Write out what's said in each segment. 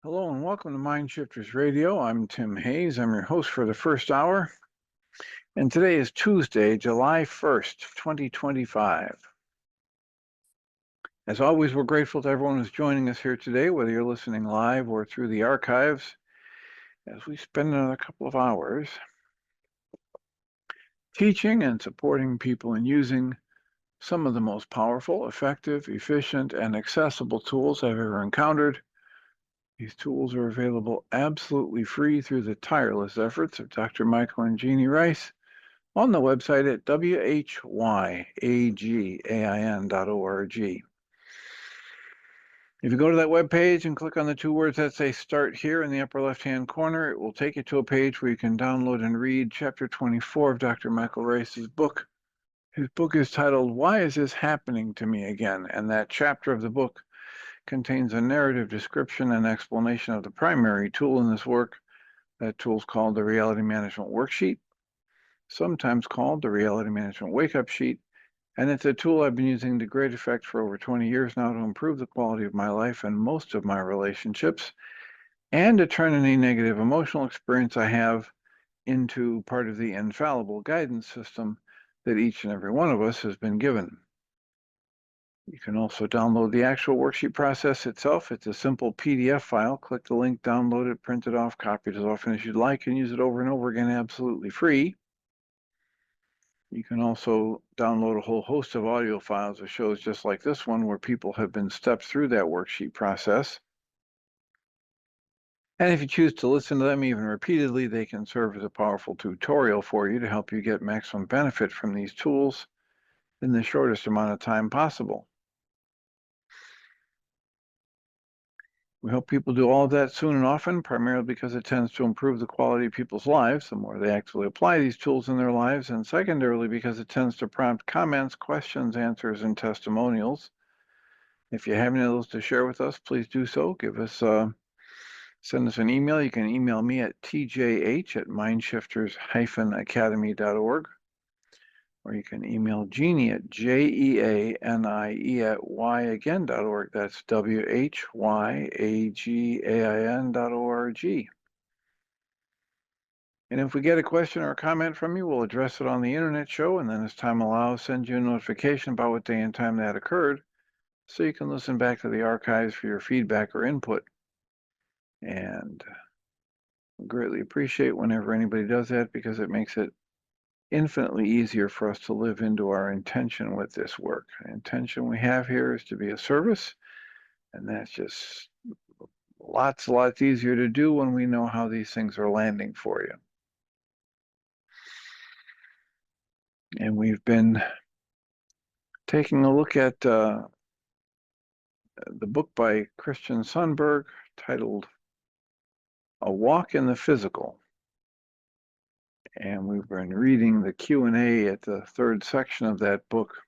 Hello and welcome to Mindshifters Radio. I'm Tim Hayes. I'm your host for the first hour. And today is Tuesday, July 1st, 2025. As always, we're grateful to everyone who's joining us here today, whether you're listening live or through the archives, as we spend another couple of hours teaching and supporting people in using some of the most powerful, effective, efficient, and accessible tools I've ever encountered. These tools are available absolutely free through the tireless efforts of Dr. Michael and Jeannie Ryce on the website at whyagain.org. If you go to that webpage and click on the two words that say Start Here in the upper left-hand corner, it will take you to a page where you can download and read Chapter 24 of Dr. Michael Ryce's book. His book is titled, Why Is This Happening to Me Again? And that chapter of the book contains a narrative description and explanation of the primary tool in this work. That tool is called the Reality Management Worksheet, sometimes called the Reality Management Wake-Up Sheet, and it's a tool I've been using to great effect for over 20 years now to improve the quality of my life and most of my relationships, and to turn any negative emotional experience I have into part of the infallible guidance system that each and every one of us has been given. You can also download the actual worksheet process itself. It's a simple PDF file. Click the link, download it, print it off, copy it as often as you'd like, and use it over and over again absolutely free. You can also download a whole host of audio files of shows just like this one where people have been stepped through that worksheet process. And if you choose to listen to them even repeatedly, they can serve as a powerful tutorial for you to help you get maximum benefit from these tools in the shortest amount of time possible. We hope people do all of that soon and often, primarily because it tends to improve the quality of people's lives the more they actually apply these tools in their lives, and secondarily because it tends to prompt comments, questions, answers, and testimonials. If you have any of those to share with us, please do so. Send us an email. You can email me at tjh@mindshifters-academy.org. Or you can email Jeannie at jeanie@whyagain.org. That's whyagain.org. And if we get a question or a comment from you, we'll address it on the internet show, and then as time allows, send you a notification about what day and time that occurred, so you can listen back to the archives for your feedback or input. And we greatly appreciate whenever anybody does that, because it makes it infinitely easier for us to live into our intention with this work. The intention we have here is to be a service, and that's just lots easier to do when we know how these things are landing for you. And we've been taking a look at the book by Christian Sundberg titled A Walk in the Physical. And we've been reading the Q&A at the third section of that book.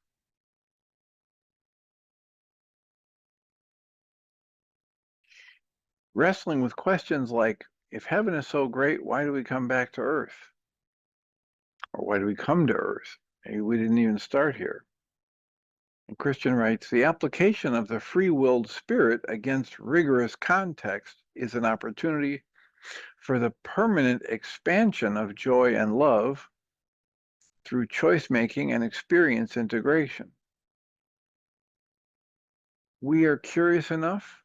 Wrestling with questions like, if heaven is so great, why do we come back to Earth? Or why do we come to Earth? Maybe we didn't even start here. And Christian writes, the application of the free-willed spirit against rigorous context is an opportunity for the permanent expansion of joy and love through choice-making and experience integration. We are curious enough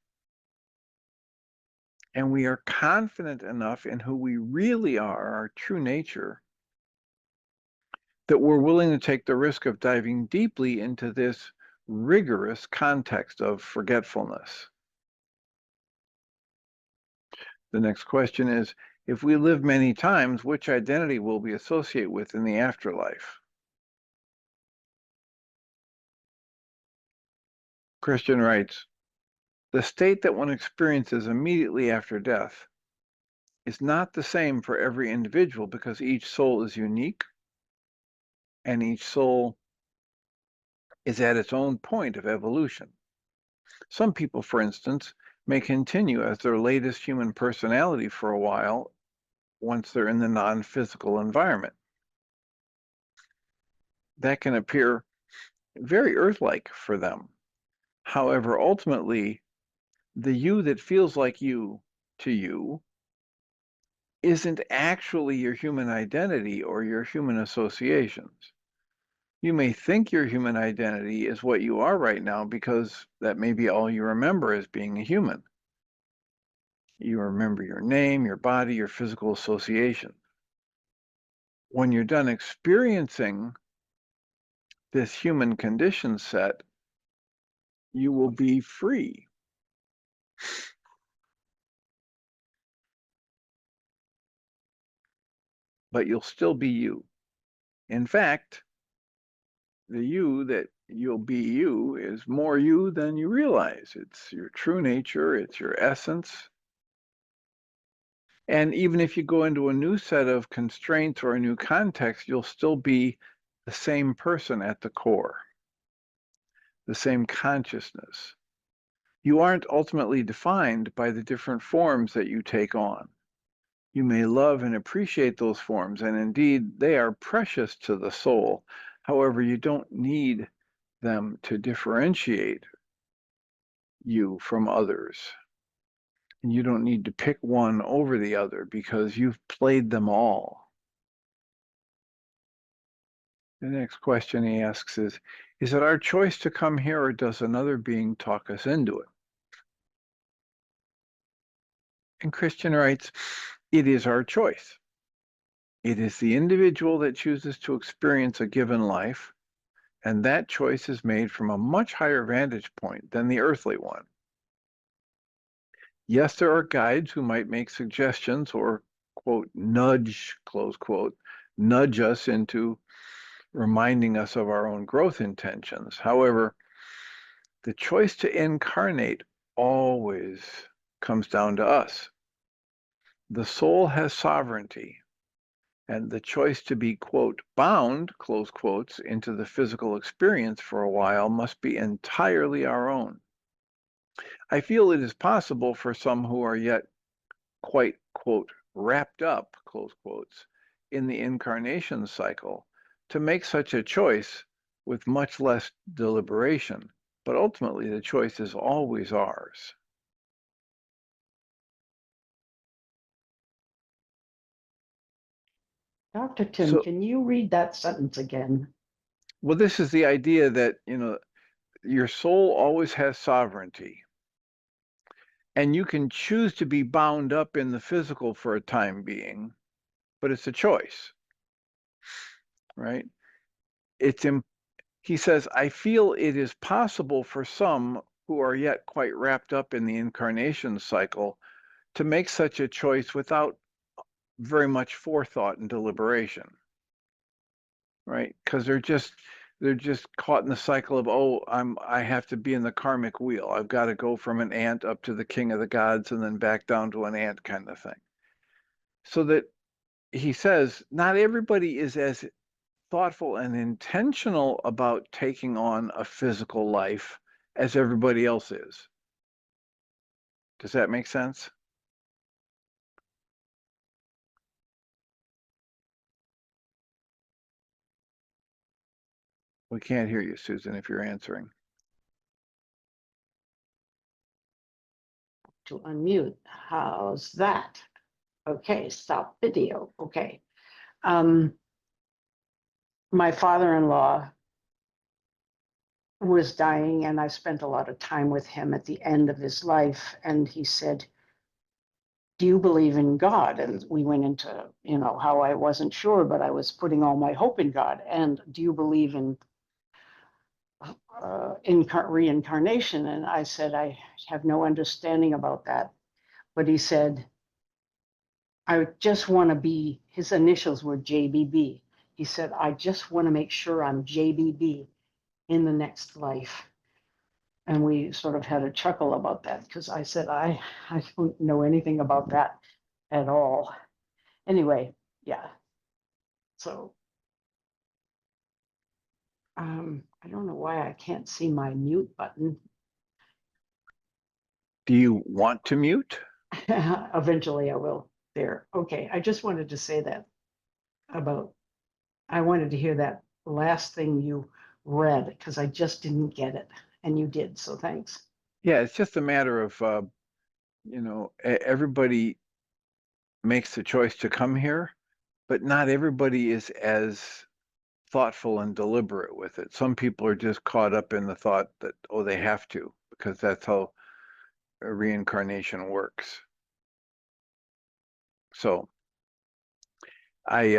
and we are confident enough in who we really are, our true nature, that we're willing to take the risk of diving deeply into this rigorous context of forgetfulness. The next question is, if we live many times, which identity will we associate with in the afterlife? Christian writes, the state that one experiences immediately after death is not the same for every individual because each soul is unique and each soul is at its own point of evolution. Some people, for instance, may continue as their latest human personality for a while once they're in the non-physical environment. That can appear very Earth-like for them. However, ultimately, the you that feels like you to you isn't actually your human identity or your human associations. You may think your human identity is what you are right now because that may be all you remember as being a human. You remember your name, your body, your physical association. When you're done experiencing this human condition set, you will be free. But you'll still be you. In fact, the you that you'll be you is more you than you realize. It's your true nature, it's your essence. And even if you go into a new set of constraints or a new context, you'll still be the same person at the core, the same consciousness. You aren't ultimately defined by the different forms that you take on. You may love and appreciate those forms, and indeed they are precious to the soul. However, you don't need them to differentiate you from others. And you don't need to pick one over the other because you've played them all. The next question he asks is it our choice to come here, or does another being talk us into it? And Christian writes, it is our choice. It is the individual that chooses to experience a given life, and that choice is made from a much higher vantage point than the earthly one. Yes, there are guides who might make suggestions or, quote, nudge, close quote, nudge us into reminding us of our own growth intentions. However, the choice to incarnate always comes down to us. The soul has sovereignty, and the choice to be, quote, bound, close quotes, into the physical experience for a while must be entirely our own. I feel it is possible for some who are yet quite, quote, wrapped up, close quotes, in the incarnation cycle to make such a choice with much less deliberation, but ultimately the choice is always ours. Dr. Tim, can you read that sentence again? Well, this is the idea that, your soul always has sovereignty. And you can choose to be bound up in the physical for a time being, but it's a choice, right? He says, I feel it is possible for some who are yet quite wrapped up in the incarnation cycle to make such a choice without very much forethought and deliberation, right? Because they're just caught in the cycle of, I have to be in the karmic wheel. I've got to go from an ant up to the king of the gods and then back down to an ant kind of thing. So that he says, not everybody is as thoughtful and intentional about taking on a physical life as everybody else is. Does that make sense? We can't hear you, Susan, if you're answering. To unmute. How's that? Okay, stop video. Okay. My father-in-law was dying, and I spent a lot of time with him at the end of his life. And he said, do you believe in God? And we went into, how I wasn't sure, but I was putting all my hope in God. And do you believe in reincarnation? And I said, I have no understanding about that. But he said, I just want to be, his initials were JBB. He said, I just want to make sure I'm JBB in the next life. And we sort of had a chuckle about that because I said, I don't know anything about that at all. Anyway, yeah. So I don't know why I can't see my mute button. Do you want to mute? Eventually I will. There. Okay. I just wanted to say that I wanted to hear that last thing you read because I just didn't get it. And you did. So thanks. Yeah, it's just a matter of you know, everybody makes the choice to come here, but not everybody is as thoughtful and deliberate with it. Some people are just caught up in the thought that, oh, they have to, because that's how reincarnation works. So I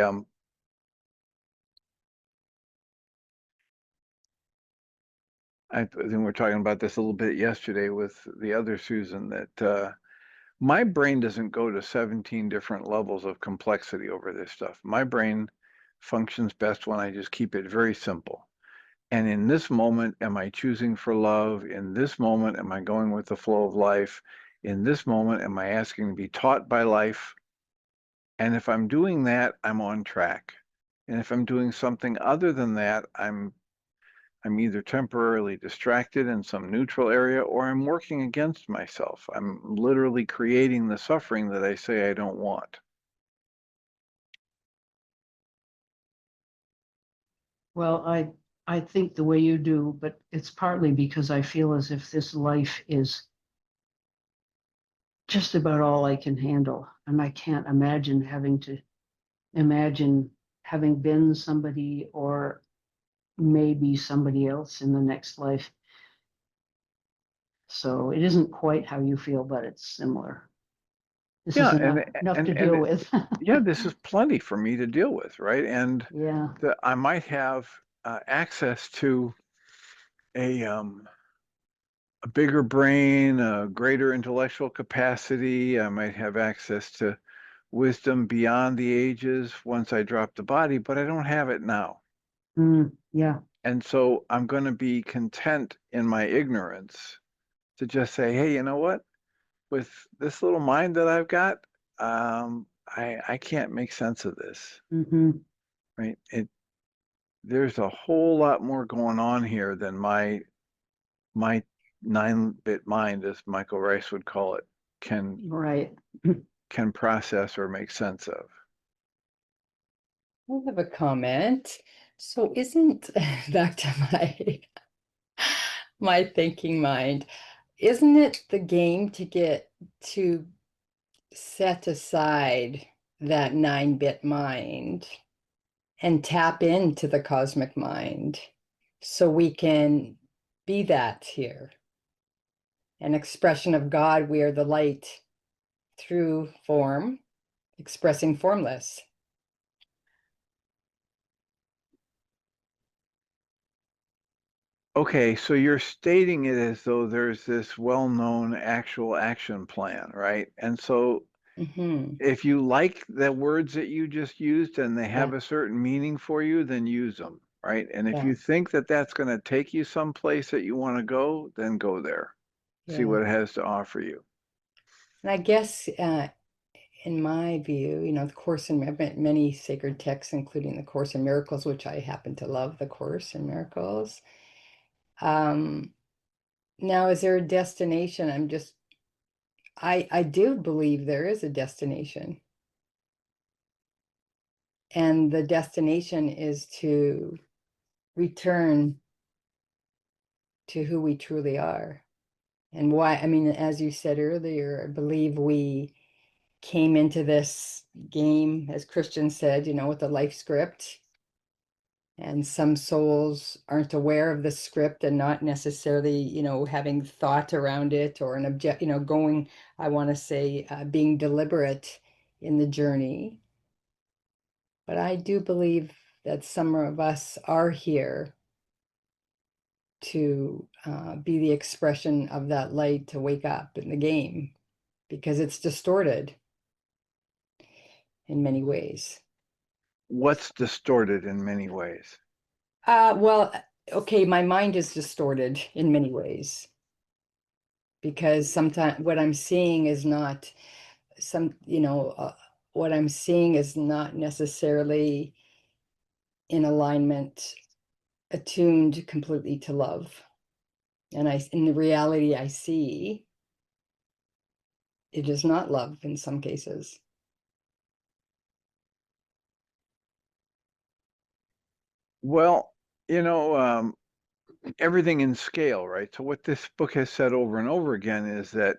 I think we were talking about this a little bit yesterday with the other Susan, that my brain doesn't go to 17 different levels of complexity over this stuff. My brain functions best when I just keep it very simple. And in this moment, am I choosing for love? In this moment, am I going with the flow of life? In this moment, am I asking to be taught by life? And if I'm doing that, I'm on track. And if I'm doing something other than that, I'm either temporarily distracted in some neutral area or I'm working against myself. I'm literally creating the suffering that I say I don't want. Well, I think the way you do, but it's partly because I feel as if this life is just about all I can handle. And I can't imagine having been somebody or maybe somebody else in the next life. So it isn't quite how you feel, but it's similar. This is Yeah, enough to and deal with. yeah, this is plenty for me to deal with, right? And Yeah. I might have access to a a bigger brain, a greater intellectual capacity. I might have access to wisdom beyond the ages once I drop the body, but I don't have it now. Yeah. And so I'm going to be content in my ignorance to just say, hey, you know what? With this little mind that I've got, I can't make sense of this, Hmm. right? There's a whole lot more going on here than my 9-bit mind, as Michael Rice would call it, can Right. can process or make sense of. I have a comment. So isn't back to my thinking mind, isn't it the game to get to set aside that 9-bit mind and tap into the cosmic mind so we can be that here? An expression of God, we are the light through form, expressing formless. Okay, so you're stating it as though there's this well-known actual action plan, right? And so Mm-hmm. if you like the words that you just used and they have Yeah, a certain meaning for you, then use them, right? And if yeah, you think that that's going to take you someplace that you want to go, then go there. See yeah. what it has to offer you. And I guess in my view, the Course in I've met many sacred texts, including the Course in Miracles, which I happen to love, the Course in Miracles. Um, Now, is there a destination? I do believe there is a destination. And the destination is to return to who we truly are. And why, I mean, as you said earlier, I believe we came into this game, as Christian said, with a life script. And some souls aren't aware of the script and not necessarily, having thought around it or an object, going, I want to say, being deliberate in the journey. But I do believe that some of us are here to be the expression of that light to wake up in the game because it's distorted in many ways. What's distorted in many ways? Well, okay, my mind is distorted in many ways because sometimes what I'm seeing is not what I'm seeing is not necessarily in alignment, attuned completely to love. And in the reality I see, it is not love in some cases. Well, you know, everything in scale, right? So what this book has said over and over again is that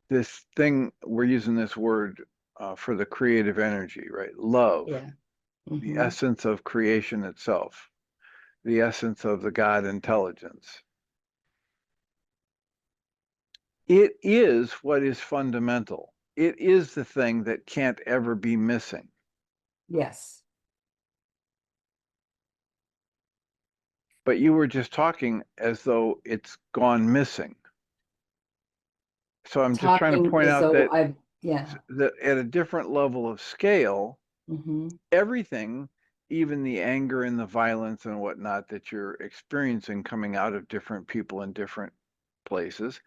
this thing, we're using this word for the creative energy, right? Love, Yeah. the Mhm. essence of creation itself, the essence of the God intelligence. It is what is fundamental. It is the thing that can't ever be missing. Yes. But you were just talking as though it's gone missing. So I'm just trying to Talking point as out though that, yeah. that at a different level of scale, Mhm. everything, even the anger and the violence and whatnot that you're experiencing coming out of different people in different places,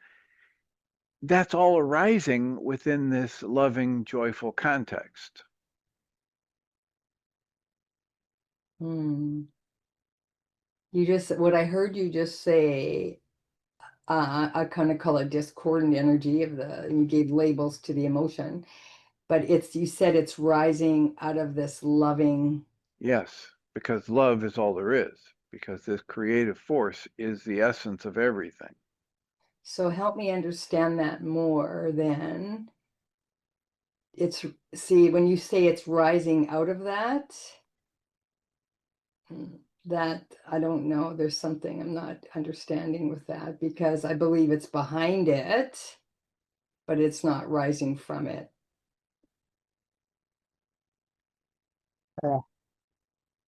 that's all arising within this loving, joyful context. Hmm. You just, what I heard you just say, I kind of call it discordant energy of the, you gave labels to the emotion, but it's, you said it's rising out of this loving. Yes, because love is all there is, because this creative force is the essence of everything. So help me understand that more then. It's, see, when you say it's rising out of that, that I don't know, there's something I'm not understanding with that because I believe it's behind it, but it's not rising from it.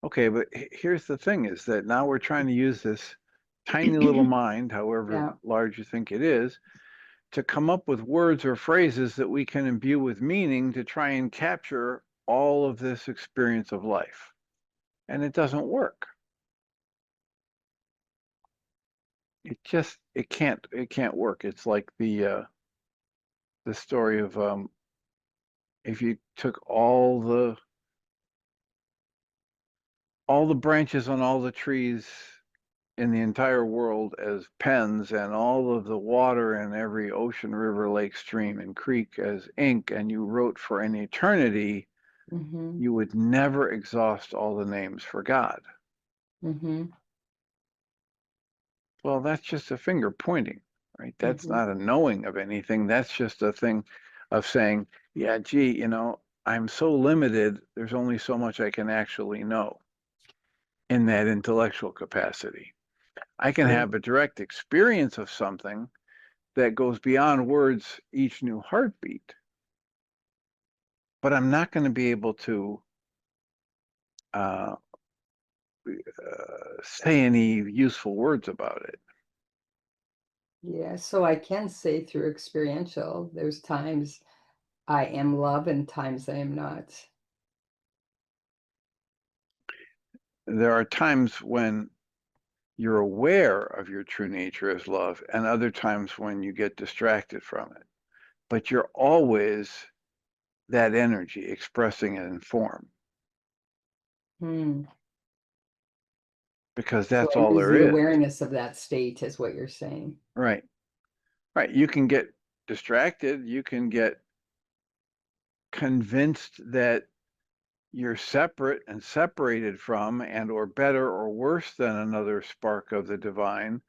Okay, but here's the thing is that now we're trying to use this tiny little mind, however Yeah. large you think it is, to come up with words or phrases that we can imbue with meaning to try and capture all of this experience of life. And it doesn't work. It can't work. It's like the story of if you took all the branches on all the trees in the entire world as pens and all of the water in every ocean, river, lake, stream, and creek as ink, and you wrote for an eternity, Mm-hmm. you would never exhaust all the names for God. Mm-hmm. Well, that's just a finger pointing, right? That's Mm-hmm. not a knowing of anything. That's just a thing of saying, yeah, gee, I'm so limited, there's only so much I can actually know in that intellectual capacity. I can So have a direct experience of something that goes beyond words each new heartbeat, but I'm not going to be able to uh, say any useful words about it. yeah, so I can say through experiential, there's times I am love and times I am not. There are times when you're aware of your true nature as love, and other times when you get distracted from it. But you're always that energy expressing it in form Hmm. because So that's I all lose there the is. awareness of that state, is what you're saying. Right. Right. You can get distracted. You can get convinced that you're separate and separated from and or better or worse than another spark of the divine,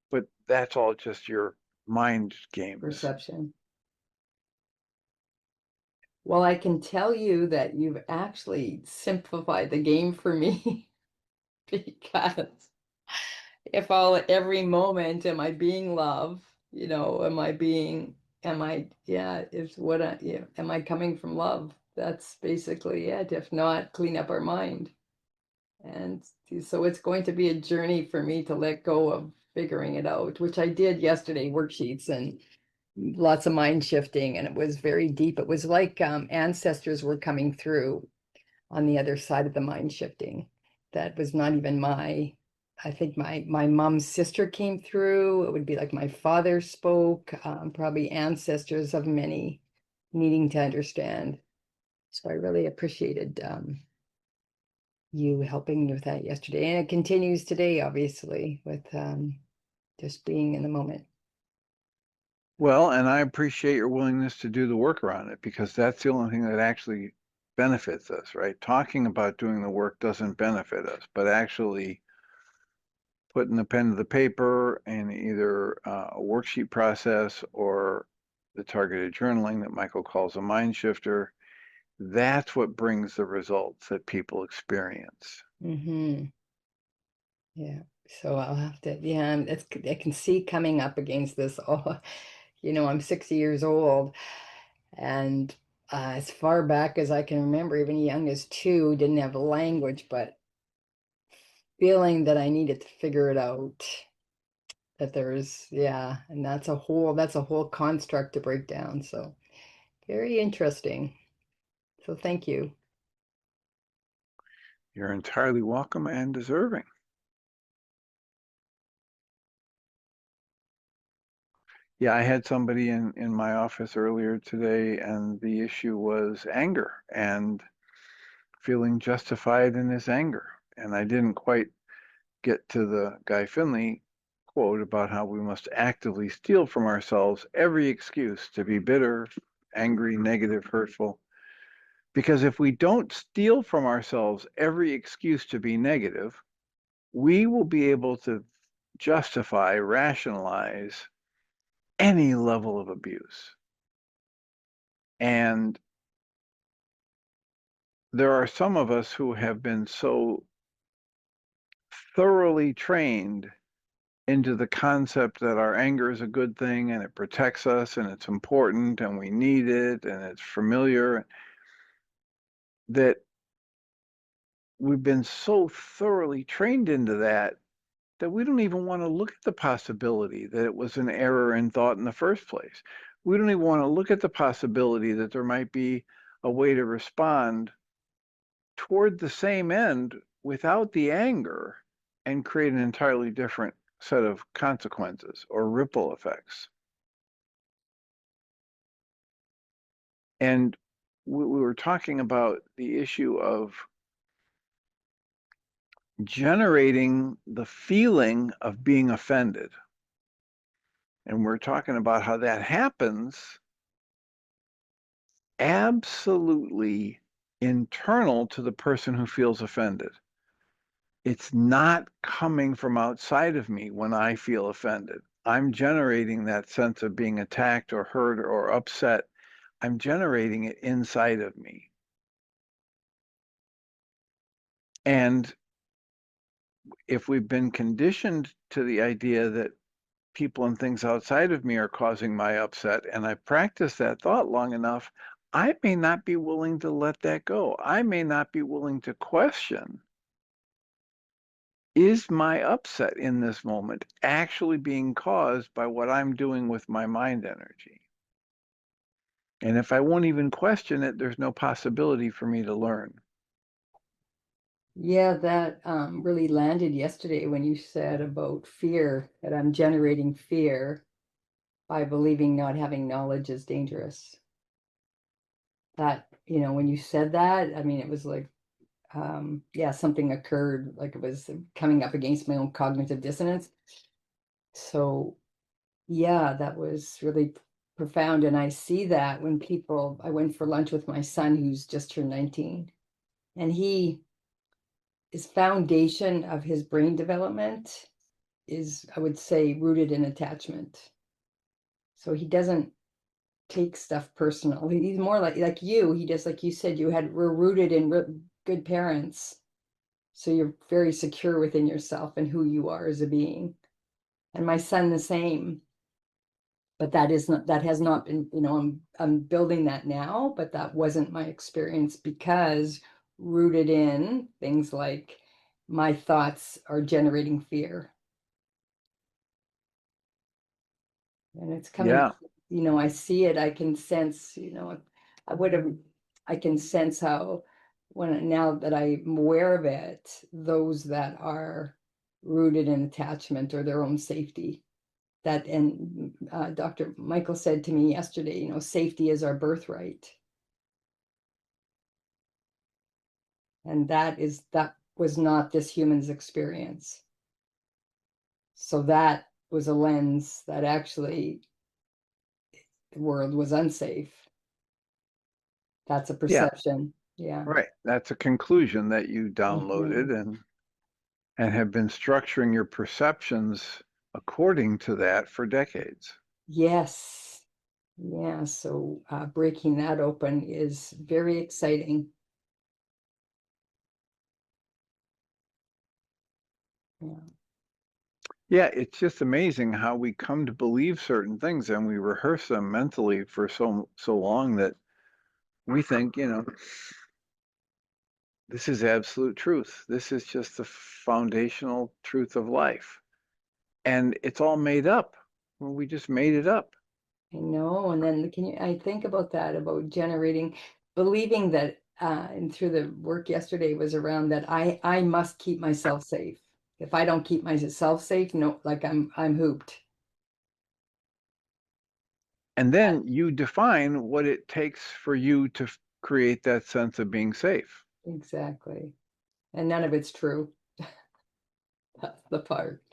but that's all just your mind games. Perception. Well, I can tell you that you've actually simplified the game for me because if all every moment am I being love, yeah, is what I, yeah, am I coming from love? That's basically it. If not, clean up our mind. And so it's going to be a journey for me to let go of figuring it out, which I did yesterday, worksheets and lots of mind shifting, and it was very deep. It was like ancestors were coming through on the other side of the mind shifting. That was not even I think my mom's sister came through. It would be like my father spoke, probably ancestors of many needing to understand. So I really appreciated you helping me with that yesterday. And it continues today, obviously, with just being in the moment. Well, and I appreciate your willingness to do the work around it because that's the only thing that actually benefits us, right? Talking about doing the work doesn't benefit us, but actually putting the pen to the paper and either a worksheet process or the targeted journaling that Michael calls a mind shifter, that's what brings the results that people experience. Mm-hmm. Yeah. So I'll have to, yeah, I can see coming up against this. Oh, I'm 60 years old, and as far back as I can remember, even young as 2, didn't have a language, but feeling that I needed to figure it out. That there's, yeah, and that's a whole construct to break down. So very interesting. So thank you. You're entirely welcome and deserving. Yeah, I had somebody in my office earlier today, and the issue was anger and feeling justified in his anger. And I didn't quite get to the Guy Finley quote about how we must actively steal from ourselves every excuse to be bitter, angry, negative, hurtful. Because if we don't steal from ourselves every excuse to be negative, we will be able to justify, rationalize any level of abuse. And there are some of us who have been so thoroughly trained into the concept that our anger is a good thing and it protects us and it's important and we need it and it's familiar, that we've been so thoroughly trained into that we don't even want to look at the possibility that it was an error in thought in the first place. We don't even want to look at the possibility that there might be a way to respond toward the same end without the anger and create an entirely different set of consequences or ripple effects. And we were talking about the issue of generating the feeling of being offended. And we're talking about how that happens absolutely internal to the person who feels offended. It's not coming from outside of me when I feel offended. I'm generating that sense of being attacked or hurt or upset. I'm generating it inside of me. And if we've been conditioned to the idea that people and things outside of me are causing my upset, and I practice that thought long enough, I may not be willing to let that go. I may not be willing to question, is my upset in this moment actually being caused by what I'm doing with my mind energy? And if I won't even question it, there's no possibility for me to learn. Yeah, that really landed yesterday when you said about fear, that I'm generating fear by believing not having knowledge is dangerous. That, when you said that, I mean, it was like, yeah, something occurred, like it was coming up against my own cognitive dissonance. So, yeah, that was really profound. And I see that when I went for lunch with my son, who's just turned 19, and his foundation of his brain development is, I would say, rooted in attachment. So he doesn't take stuff personal. He's more like you. He just, like you said, were rooted in good parents. So you're very secure within yourself and who you are as a being. And my son the same. But that has not been, I'm building that now, but that wasn't my experience, because rooted in things like my thoughts are generating fear. And it's coming, Yeah. I see it, I can sense, I can sense how, now that I'm aware of it, those that are rooted in attachment or their own safety, and Dr. Michael said to me yesterday, safety is our birthright. And that was not this human's experience. So that was a lens that actually the world was unsafe. That's a Yeah. perception. Yeah. Right. That's a conclusion that you downloaded and have been structuring your perceptions according to that for decades. Yes. Yeah, so breaking that open is very exciting. Yeah. Yeah, it's just amazing how we come to believe certain things and we rehearse them mentally for so long that we think, this is absolute truth. This is just the foundational truth of life. And it's all made up. Well, we just made it up. I know. And then I think about that, about believing that, and through the work yesterday was around that I must keep myself safe. If I don't keep myself safe, no, like I'm hooped. And then you define what it takes for you to create that sense of being safe. Exactly. And none of it's true. That's the part.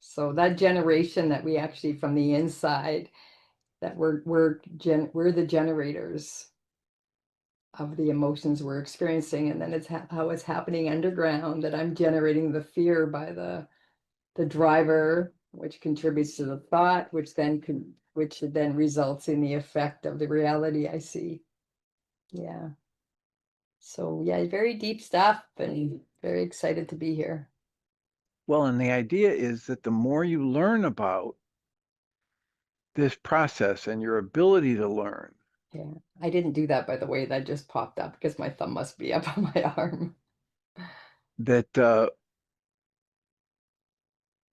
So that generation that we actually from the inside, that we're the generators of the emotions we're experiencing, and then it's how it's happening underground, that I'm generating the fear by the driver, which contributes to the thought, which then results in the effect of the reality I see. Yeah. So yeah, very deep stuff, and very excited to be here. Well, and the idea is that the more you learn about this process and your ability to learn, Yeah, I didn't do that, by the way. That just popped up because my thumb must be up on my arm. that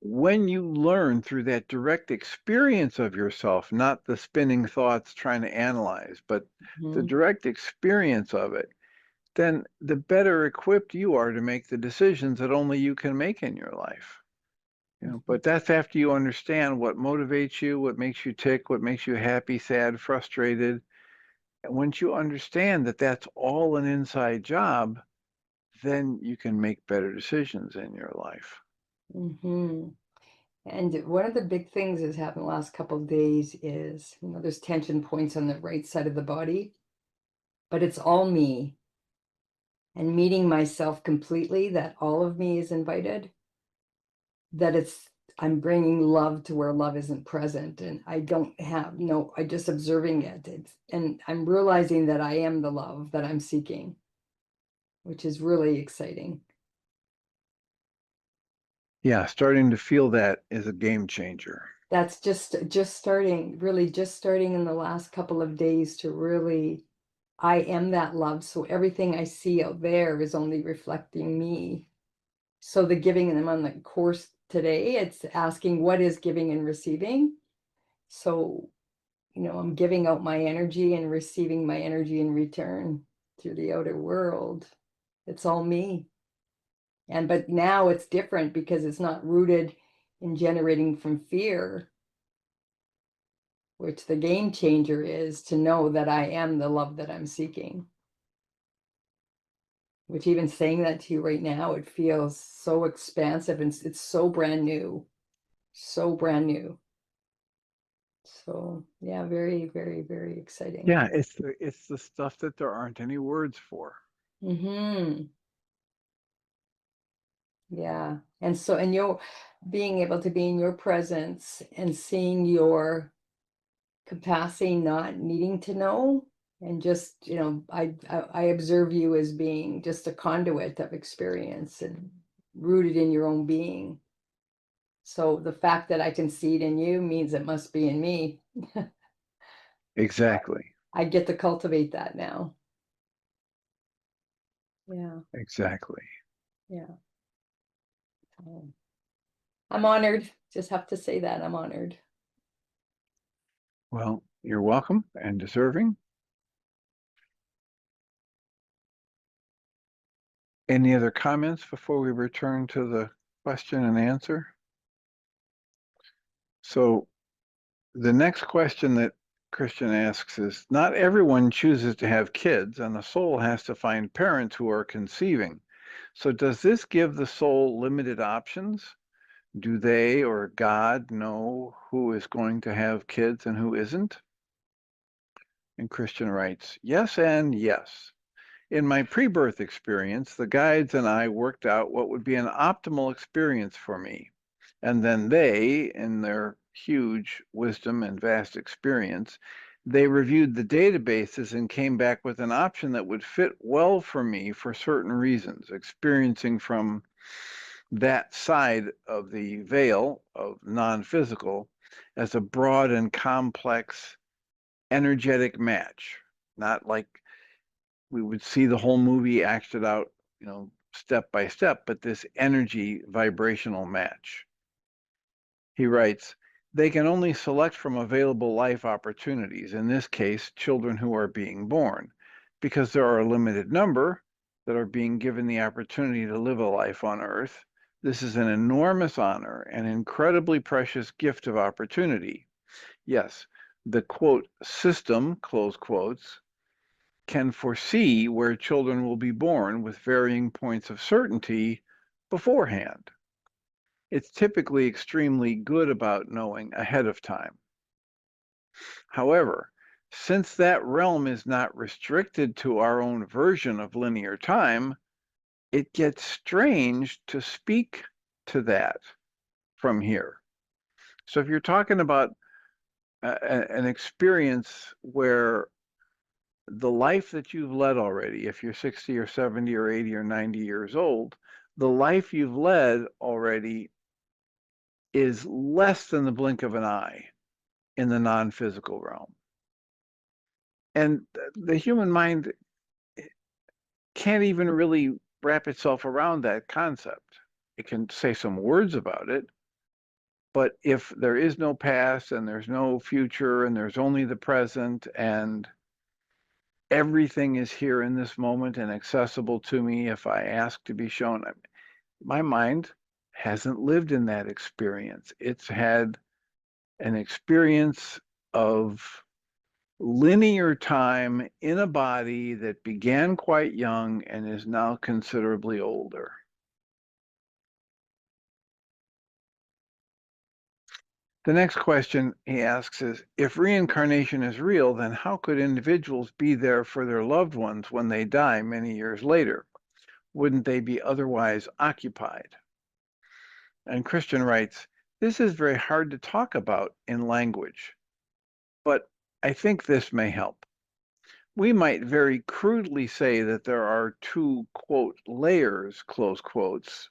when you learn through that direct experience of yourself, not the spinning thoughts trying to analyze, but the Mhm. direct experience of it, then the better equipped you are to make the decisions that only you can make in your life. But that's after you understand what motivates you, what makes you tick, what makes you happy, sad, frustrated. And once you understand that that's all an inside job, then you can make better decisions in your life. Mhm. And one of the big things that's happened the last couple of days is, there's tension points on the right side of the body, but it's all me. And meeting myself completely, that all of me is invited, that I'm bringing love to where love isn't present. And I don't have, I just observing it. And I'm realizing that I am the love that I'm seeking, which is really exciting. Yeah, starting to feel that is a game changer. That's just starting, really just starting in the last couple of days to really, I am that love. So everything I see out there is only reflecting me. So the giving them on the course today, it's asking what is giving and receiving. So, I'm giving out my energy and receiving my energy in return through the outer world. It's all me. But now it's different because it's not rooted in generating from fear, which the game changer is to know that I am the love that I'm seeking. Which, even saying that to you right now, it feels so expansive, and it's so brand new. So brand new. So yeah, very, very, very exciting. Yeah, it's the stuff that there aren't any words for. Mm-hmm. Yeah. And you're being able to be in your presence and seeing your capacity, not needing to know, and just, I observe you as being just a conduit of experience and rooted in your own being. So the fact that I can see it in you means it must be in me. Exactly. I get to cultivate that now. Yeah. Exactly. Yeah. I'm honored. Just have to say that I'm honored. Well, you're welcome and deserving. Any other comments before we return to the question and answer? So the next question that Christian asks is, not everyone chooses to have kids, and the soul has to find parents who are conceiving. So does this give the soul limited options? Do they or God know who is going to have kids and who isn't? And Christian writes, yes and yes. In my pre-birth experience, the guides and I worked out what would be an optimal experience for me. And then they, in their huge wisdom and vast experience, They reviewed the databases and came back with an option that would fit well for me for certain reasons, experiencing from that side of the veil of non-physical as a broad and complex energetic match, not like we would see the whole movie acted out, step by step, but this energy vibrational match. He writes, they can only select from available life opportunities, in this case, children who are being born, because there are a limited number that are being given the opportunity to live a life on Earth. This is an enormous honor, an incredibly precious gift of opportunity. Yes, the quote, system, close quotes, can foresee where children will be born with varying points of certainty beforehand. It's typically extremely good about knowing ahead of time. However, since that realm is not restricted to our own version of linear time, it gets strange to speak to that from here. So if you're talking about an experience where the life that you've led already, if you're 60 or 70 or 80 or 90 years old, the life you've led already is less than the blink of an eye in the non-physical realm. And the human mind can't even really wrap itself around that concept. It can say some words about it, but if there is no past and there's no future and there's only the present and everything is here in this moment and accessible to me if I ask to be shown, my mind hasn't lived in that experience. It's had an experience of linear time in a body that began quite young and is now considerably older. The next question he asks is, if reincarnation is real, then how could individuals be there for their loved ones when they die many years later? Wouldn't they be otherwise occupied? And Christian writes, this is very hard to talk about in language, but I think this may help. We might very crudely say that there are two, quote, layers, close quotes,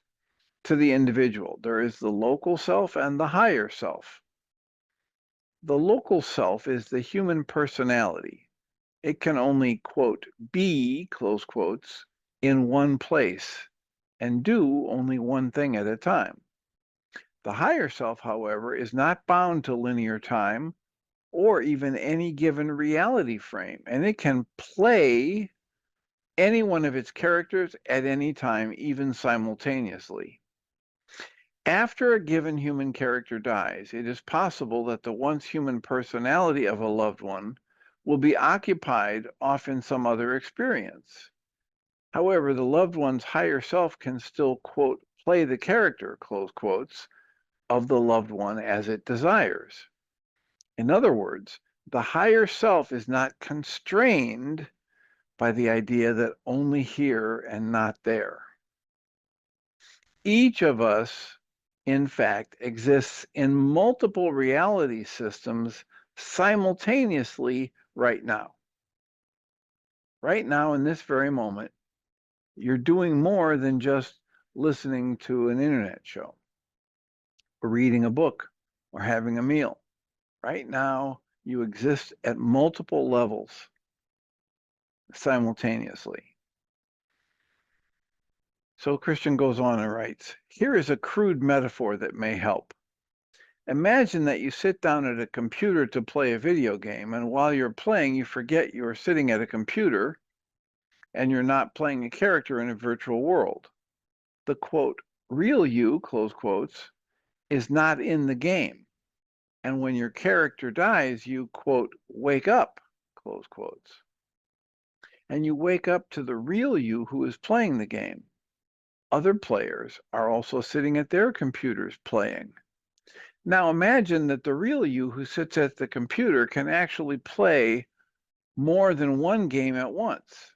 to the individual. There is the local self and the higher self. The local self is the human personality. It can only, quote, be, close quotes, in one place and do only one thing at a time. The higher self, however, is not bound to linear time or even any given reality frame, and it can play any one of its characters at any time, even simultaneously. After a given human character dies, it is possible that the once human personality of a loved one will be occupied off in some other experience. However, the loved one's higher self can still, quote, play the character, close quotes, of the loved one as it desires. In other words, the higher self is not constrained by the idea that only here and not there. Each of us, in fact, exists in multiple reality systems simultaneously right now. Right now, in this very moment, you're doing more than just listening to an internet show or reading a book or having a meal. Right now, you exist at multiple levels simultaneously. So Christian goes on and writes, here is a crude metaphor that may help. Imagine that you sit down at a computer to play a video game, and while you're playing, you forget you're sitting at a computer and you're not playing a character in a virtual world. The quote, real you, close quotes, is not in the game. And when your character dies, you, quote, wake up, close quotes. And you wake up to the real you who is playing the game. Other players are also sitting at their computers playing. Now imagine that the real you who sits at the computer can actually play more than one game at once.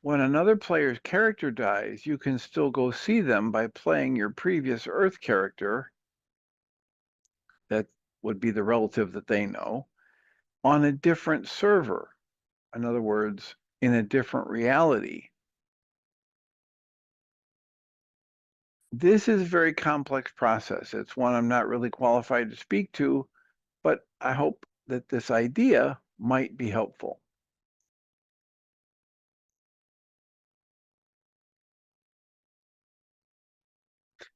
When another player's character dies, you can still go see them by playing your previous Earth character, that would be the relative that they know, on a different server. In other words, in a different reality. This is a very complex process. It's one I'm not really qualified to speak to, but I hope that this idea might be helpful.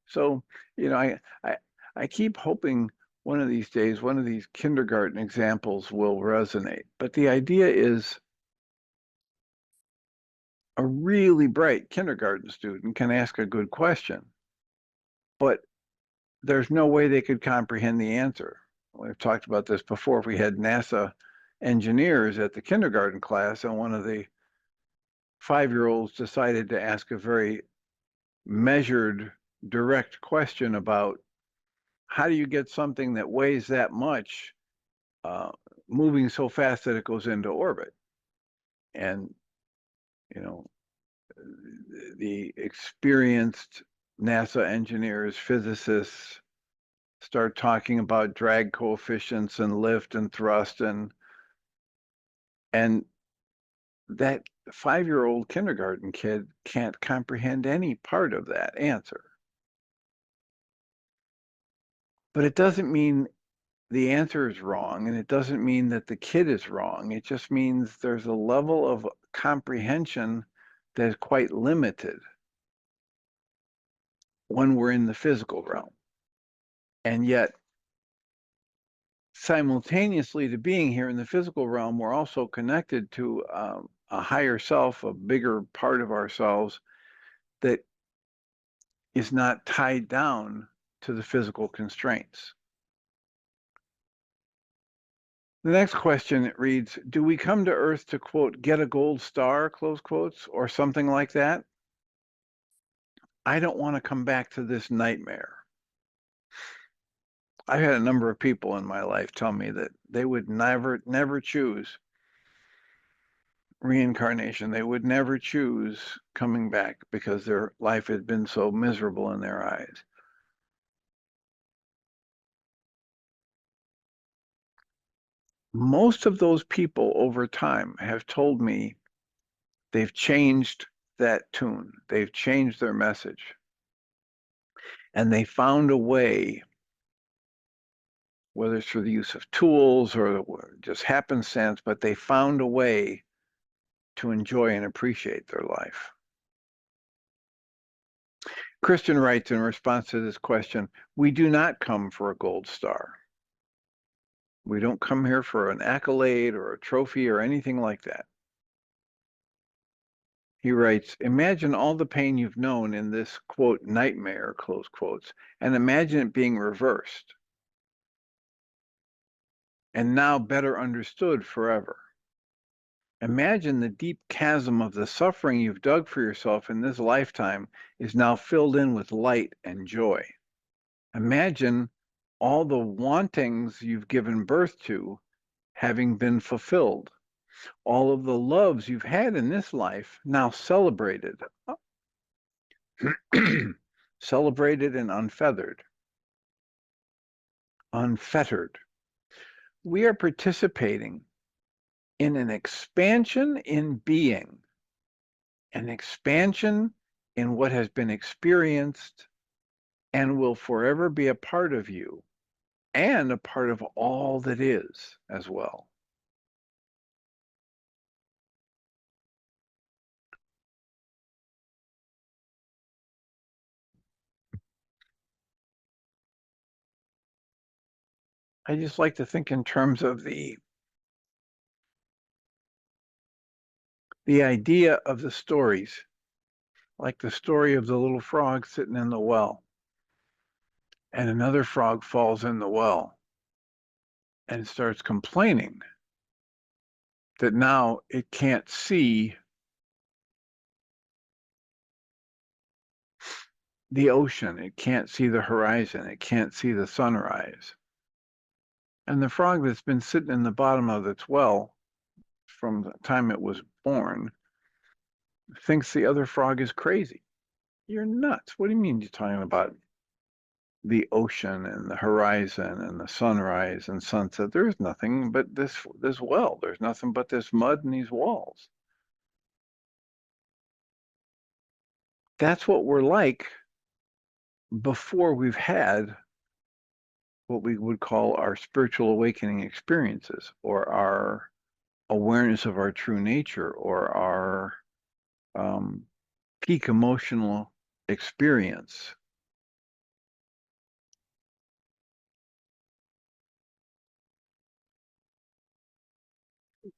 So, you know, I keep hoping one of these days, one of these kindergarten examples will resonate. But the idea is a really bright kindergarten student can ask a good question, but there's no way they could comprehend the answer. We've talked about this before. If we had NASA engineers at the kindergarten class and one of the 5-year-olds decided to ask a very measured, direct question about how do you get something that weighs that much moving so fast that it goes into orbit? And, you know, the experienced NASA engineers, physicists start talking about drag coefficients and lift and thrust and that 5-year-old kindergarten kid can't comprehend any part of that answer. But it doesn't mean the answer is wrong, and it doesn't mean that the kid is wrong. It just means there's a level of comprehension that is quite limited when we're in the physical realm. And yet, simultaneously to being here in the physical realm, we're also connected to a higher self, a bigger part of ourselves that is not tied down to the physical constraints. The next question reads, do we come to Earth to, quote, get a gold star, close quotes, or something like that? I don't want to come back to this nightmare. I've had a number of people in my life tell me that they would never choose reincarnation. They would never choose coming back because their life had been so miserable in their eyes. Most of those people over time have told me they've changed that tune. They've changed their message. And they found a way, whether it's through the use of tools or just happenstance, but they found a way to enjoy and appreciate their life. Christian writes in response to this question, we do not come for a gold star. We don't come here for an accolade or a trophy or anything like that. He writes, imagine all the pain you've known in this, quote, nightmare, close quotes, and imagine it being reversed and now better understood forever. Imagine the deep chasm of the suffering you've dug for yourself in this lifetime is now filled in with light and joy. Imagine all the wantings you've given birth to having been fulfilled. All of the loves you've had in this life now celebrated. Celebrated and unfeathered. Unfettered. We are participating in an expansion in being, an expansion in what has been experienced and will forever be a part of you and a part of all that is as well. I just like to think in terms of the idea of the stories, like the story of the little frog sitting in the well, and another frog falls in the well and starts complaining that now it can't see the ocean, it can't see the horizon, it can't see the sunrise. And the frog that's been sitting in the bottom of its well from the time it was born thinks the other frog is crazy. You're nuts. What do you mean you're talking about the ocean and the horizon and the sunrise and sunset. There's nothing but this well. There's nothing but this mud and these walls. That's what we're like before we've had what we would call our spiritual awakening experiences, or our awareness of our true nature, or our peak emotional experience.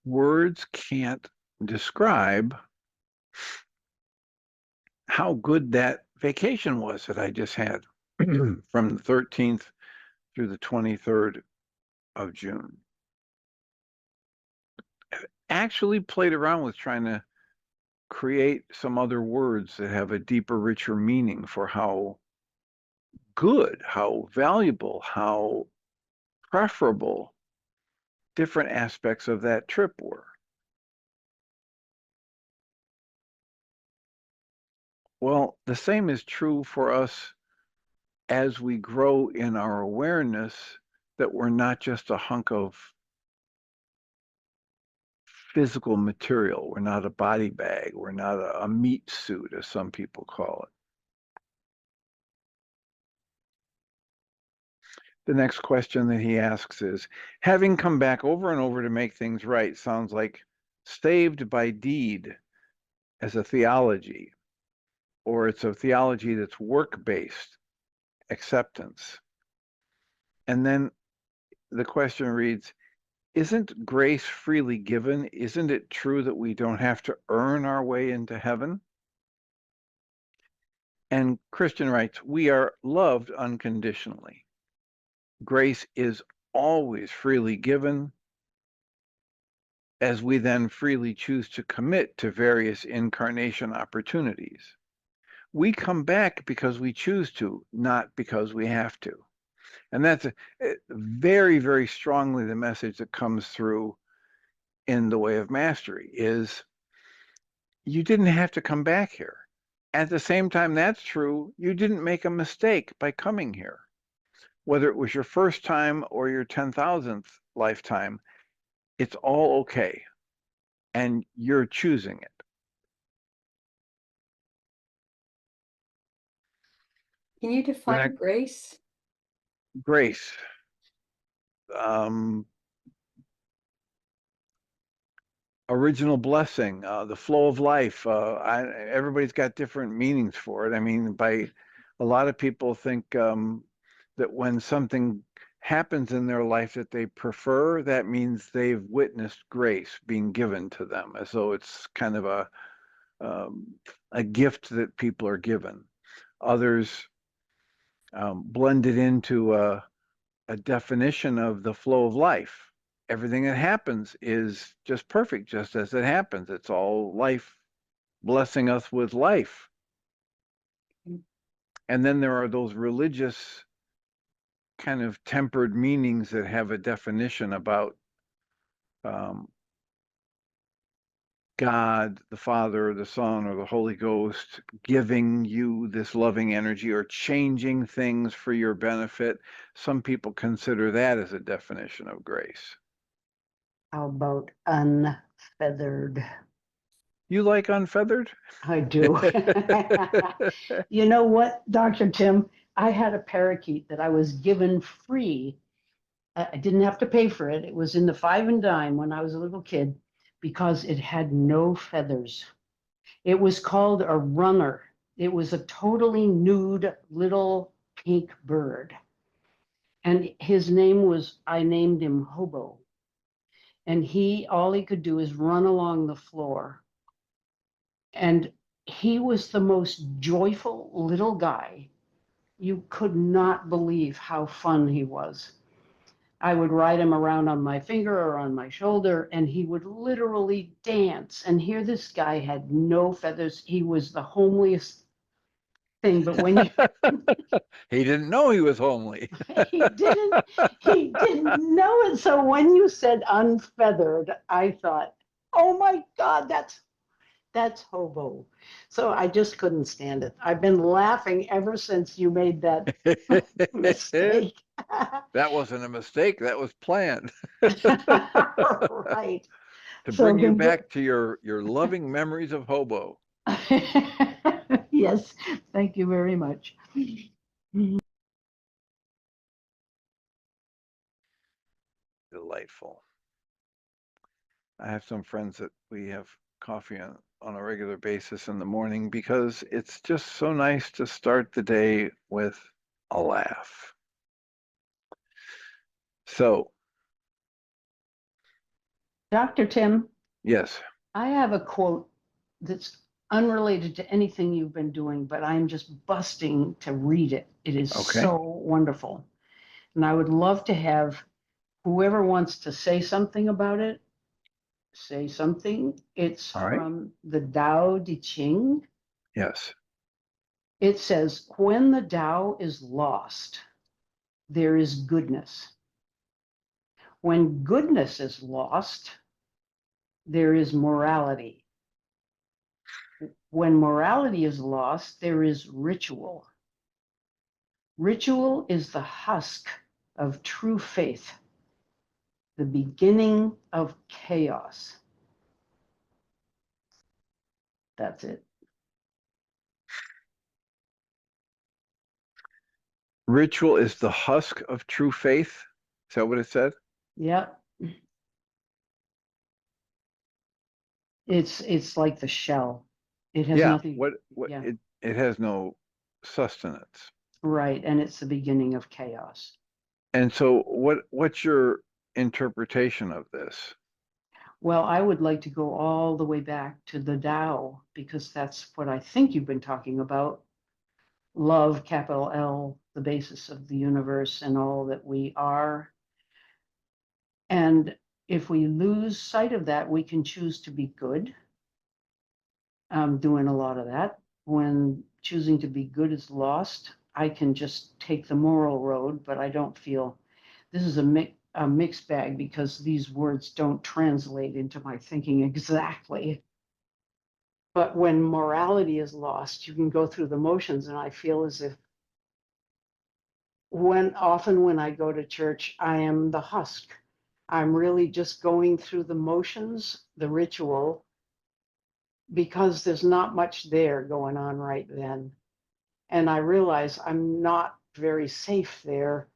Words can't describe how good that vacation was that I just had from the 13th through the 23rd of June. I actually played around with trying to create some other words that have a deeper, richer meaning for how good, how valuable, how preferable different aspects of that trip were. Well, the same is true for us as we grow in our awareness that we're not just a hunk of physical material. We're not a body bag. We're not a meat suit, as some people call it. The next question that he asks is, having come back over and over to make things right sounds like saved by deed as a theology, or it's a theology that's work-based acceptance. And then the question reads, isn't grace freely given? Isn't it true that we don't have to earn our way into heaven? And Christian writes, we are loved unconditionally. Grace is always freely given, as we then freely choose to commit to various incarnation opportunities. We come back because we choose to, not because we have to. And that's very, very strongly the message that comes through in the Way of Mastery is you didn't have to come back here. At the same time that's true, you didn't make a mistake by coming here. Whether it was your first time or your 10,000th lifetime, it's all okay. And you're choosing it. Can you define grace? Grace. Original blessing, the flow of life. Everybody's got different meanings for it. I mean, a lot of people think that when something happens in their life that they prefer, that means they've witnessed grace being given to them, as though it's kind of a gift that people are given. Others blend it into a definition of the flow of life. Everything that happens is just perfect, just as it happens. It's all life blessing us with life. And then there are those religious kind of tempered meanings that have a definition about God, the Father, the Son, or the Holy Ghost giving you this loving energy or changing things for your benefit. Some people consider that as a definition of grace. How about unfeathered? You like unfeathered? I do. You know what, Dr. Tim? I had a parakeet that I was given free. I didn't have to pay for it. It was in the 5 and dime when I was a little kid because it had no feathers. It was called a runner. It was a totally nude little pink bird. And his name was, I named him Hobo. And all he could do is run along the floor. And he was the most joyful little guy. You could not believe how fun he was. I would ride him around on my finger or on my shoulder, and he would literally dance. And here this guy had no feathers. He was the homeliest thing. But when you he didn't know he was homely. he didn't know it. So when you said unfeathered, I thought, oh my God, That's hobo. So I just couldn't stand it. I've been laughing ever since you made that mistake. That wasn't a mistake. That was planned Right. to So bring you then back to your loving memories of hobo. yes, thank you very much. Delightful. I have some friends that we have coffee on a regular basis in the morning because it's just so nice to start the day with a laugh. So, Dr. Tim, yes. I have a quote that's unrelated to anything you've been doing, but I'm just busting to read it. It is Okay. so wonderful. And I would love to have whoever wants to say something about it, say something. It's All right. from the Tao Te Ching. Yes. It says, when the Tao is lost, there is goodness. When goodness is lost, there is morality. When morality is lost, there is ritual. Ritual is the husk of true faith, the beginning of chaos. That's it. Ritual is the husk of true faith. Is that what it said? Yep. It's like the shell. It has Yeah. nothing. What Yeah. it has no sustenance. Right. And it's the beginning of chaos. And so what's your interpretation of this? Well, I would like to go all the way back to the Tao because that's what I think you've been talking about. Love, capital L, the basis of the universe and all that we are. And if we lose sight of that, we can choose to be good. I'm doing a lot of that. When choosing to be good is lost, I can just take the moral road, but I don't feel this is a mixed bag because these words don't translate into my thinking exactly. But when morality is lost, you can go through the motions, and I feel as if often when I go to church, I am the husk. I'm really just going through the motions, the ritual, because there's not much there going on right then. And I realize I'm not very safe there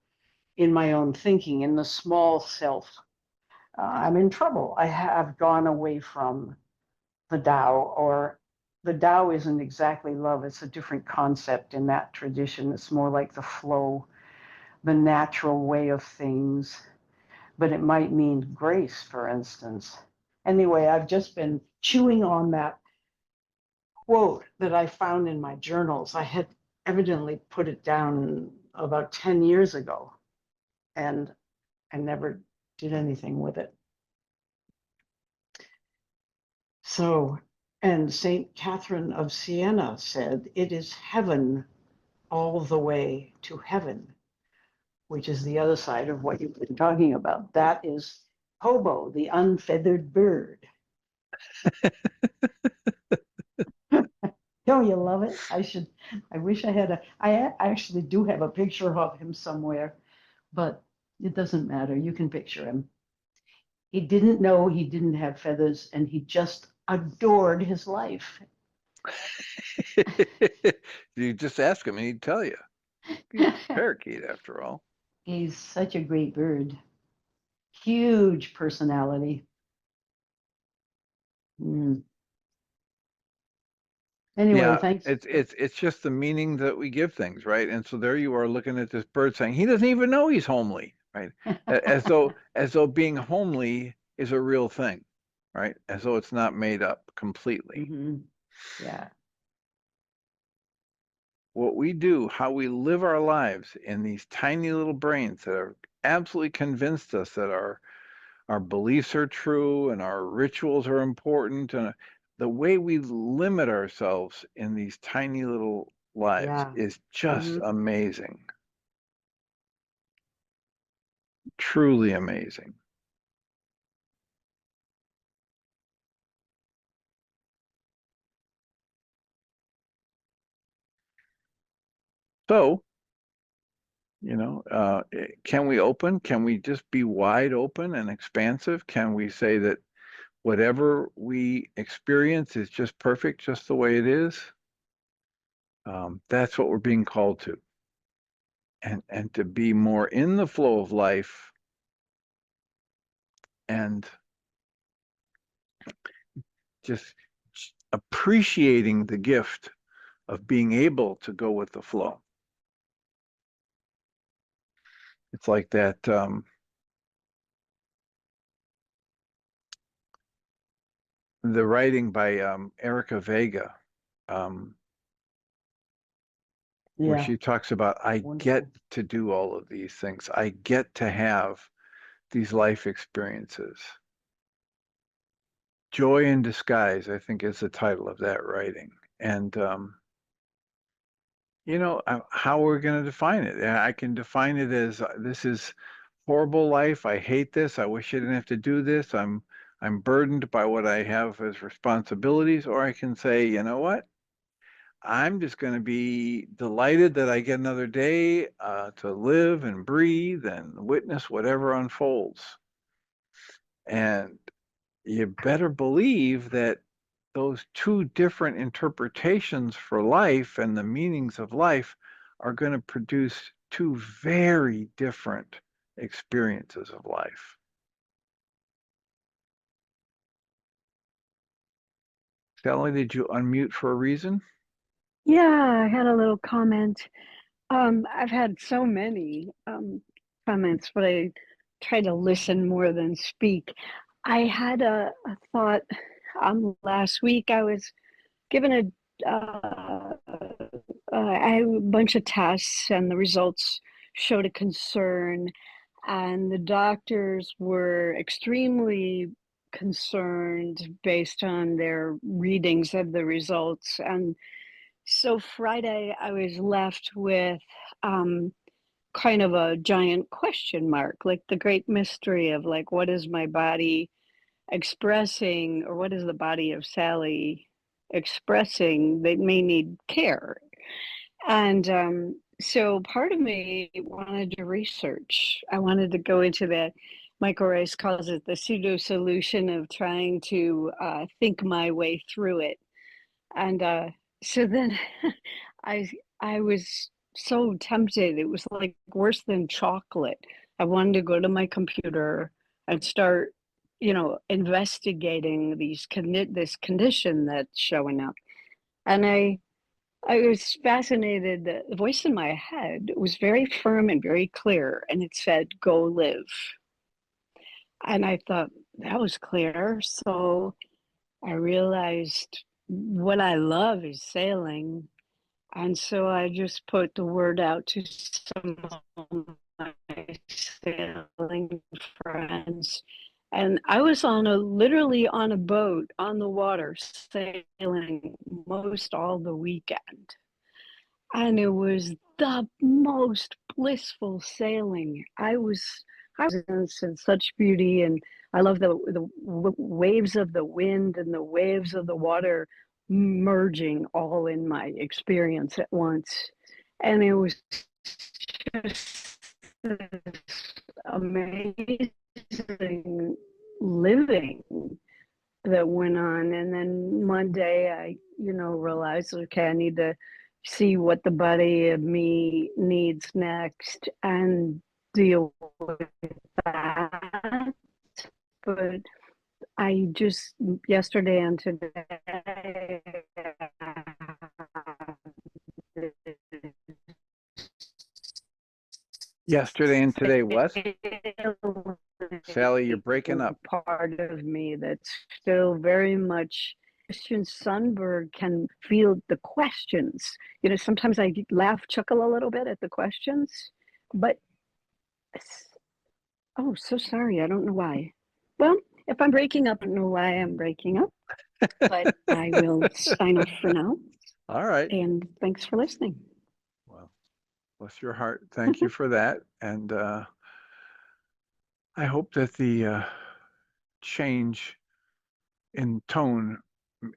in my own thinking, in the small self. I'm in trouble. I have gone away from the Tao, or the Tao isn't exactly love. It's a different concept in that tradition. It's more like the flow, the natural way of things, but it might mean grace, for instance. Anyway, I've just been chewing on that quote that I found in my journals. I had evidently put it down about 10 years ago, and I never did anything with it. So, and St. Catherine of Siena said, it is heaven all the way to heaven, which is the other side of what you've been talking about. That is hobo, the unfeathered bird. Don't you love it? I wish I had I actually do have a picture of him somewhere, but it doesn't matter. You can picture him. He didn't know he didn't have feathers, and he just adored his life. You just ask him and he'd tell you. He's a parakeet after all. He's such a great bird. Huge personality. Anyway, Yeah, thanks. it's just the meaning that we give things, right? And so there you are looking at this bird saying he doesn't even know he's homely, right? As though being homely is a real thing, right? As though it's not made up completely. Yeah. What we do, how we live our lives in these tiny little brains that are absolutely convinced us that our beliefs are true and our rituals are important, and the way we limit ourselves in these tiny little lives Yeah. is just amazing. Truly amazing. So, can we open? Can we just be wide open and expansive? Can we say that whatever we experience is just perfect, just the way it is? That's what we're being called to. And to be more in the flow of life and just appreciating the gift of being able to go with the flow. It's like that the writing by Erica Vega, where she talks about, I get to do all of these things. I get to have these life experiences. Joy in Disguise, I think, is the title of that writing. And, how we're going to define it. I can define it as this is horrible life. I hate this. I wish I didn't have to do this. I'm burdened by what I have as responsibilities. Or I can say, you know what? I'm just going to be delighted that I get another day to live and breathe and witness whatever unfolds. And you better believe that those two different interpretations for life and the meanings of life are going to produce two very different experiences of life. Sally, did you unmute for a reason? Yeah, I had a little comment. I've had so many comments, but I try to listen more than speak. I had a thought last week. I was given I had a bunch of tests, and the results showed a concern, and the doctors were extremely concerned based on their readings of the results. And so Friday, I was left with kind of a giant question mark, like the great mystery of like, what is my body expressing, or what is the body of Sally expressing that may need care? And so part of me wanted to research. I wanted to go into that. Michael Ryce calls it the pseudo solution of trying to think my way through it. And so then I I was so tempted. It was like worse than chocolate. I wanted to go to my computer and start, investigating this condition that's showing up. And I was fascinated that the voice in my head was very firm and very clear, and it said, "Go live." And I thought that was clear. So I realized what I love is sailing. And so I just put the word out to some of my sailing friends. And I was literally on a boat on the water sailing most all the weekend. And it was the most blissful sailing. I was in such beauty, and I love the waves of the wind and the waves of the water merging all in my experience at once. And it was just this amazing living that went on. And then one day I, realized, okay, I need to see what the body of me needs next and deal with that. But I just, yesterday and today, Yesterday and today, what? Sally, you're breaking up. Part of me that's still very much. Christian Sundberg can field the questions. Sometimes I laugh, chuckle a little bit at the questions, but oh, so sorry. I don't know why. Well, if I'm breaking up, I don't know why I'm breaking up, but I will sign off for now. All right. And thanks for listening. Well, bless your heart. Thank you for that. And I hope that the change in tone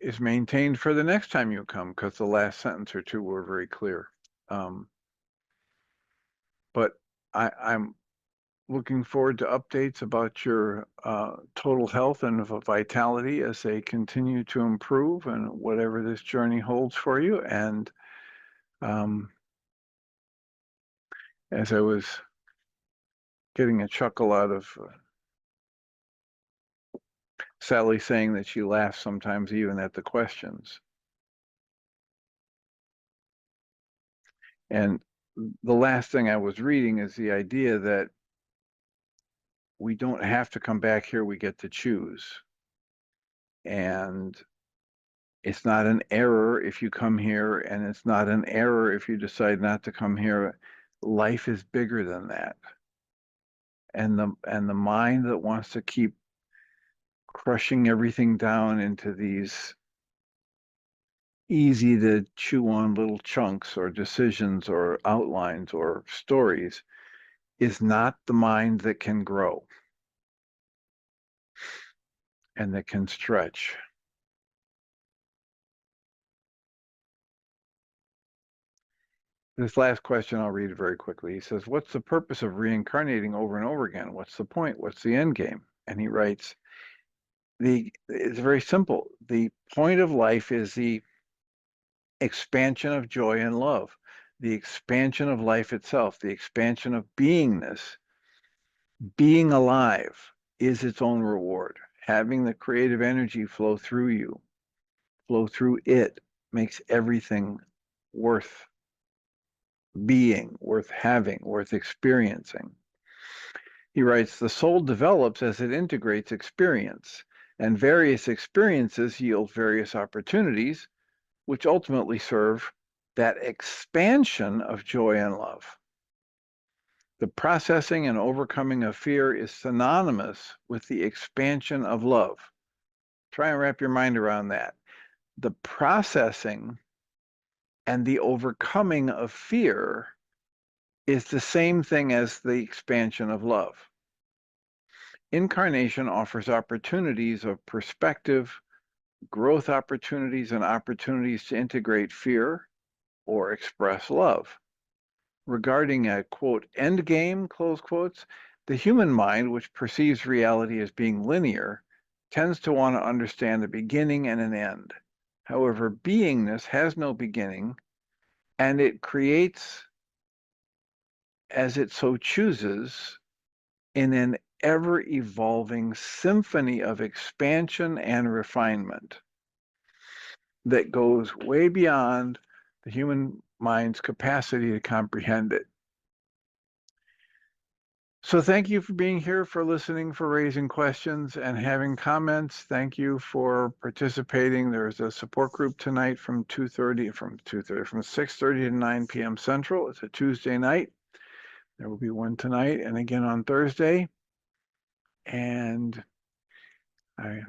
is maintained for the next time you come, because the last sentence or two were very clear. but I'm looking forward to updates about your total health and vitality as they continue to improve and whatever this journey holds for you. And as I was getting a chuckle out of Sally saying that she laughs sometimes even at the questions. And the last thing I was reading is the idea that we don't have to come back here, we get to choose. And it's not an error if you come here, and it's not an error if you decide not to come here. Life is bigger than that. And the mind that wants to keep crushing everything down into these easy to chew on little chunks or decisions or outlines or stories is not the mind that can grow and that can stretch. This last question, I'll read it very quickly. He says, what's the purpose of reincarnating over and over again? What's the point? What's the end game? And he writes, it's very simple. The point of life is the expansion of joy and love, the expansion of life itself, the expansion of beingness. Being alive is its own reward. Having the creative energy flow through you, flow through it, makes everything worth being, worth having, worth experiencing. He writes, the soul develops as it integrates experience, and various experiences yield various opportunities, which ultimately serve that expansion of joy and love. The processing and overcoming of fear is synonymous with the expansion of love. Try and wrap your mind around that. The processing and the overcoming of fear is the same thing as the expansion of love. Incarnation offers opportunities of perspective, growth opportunities, and opportunities to integrate fear or express love. Regarding a, quote, end game, close quotes, the human mind, which perceives reality as being linear, tends to want to understand a beginning and an end. However, beingness has no beginning, and it creates as it so chooses in an ever-evolving symphony of expansion and refinement that goes way beyond the human mind's capacity to comprehend it. So thank you for being here, for listening, for raising questions and having comments. Thank you for participating. There's a support group tonight from 6:30 to 9 p.m. Central. It's a Tuesday night. There will be one tonight and again on Thursday. And I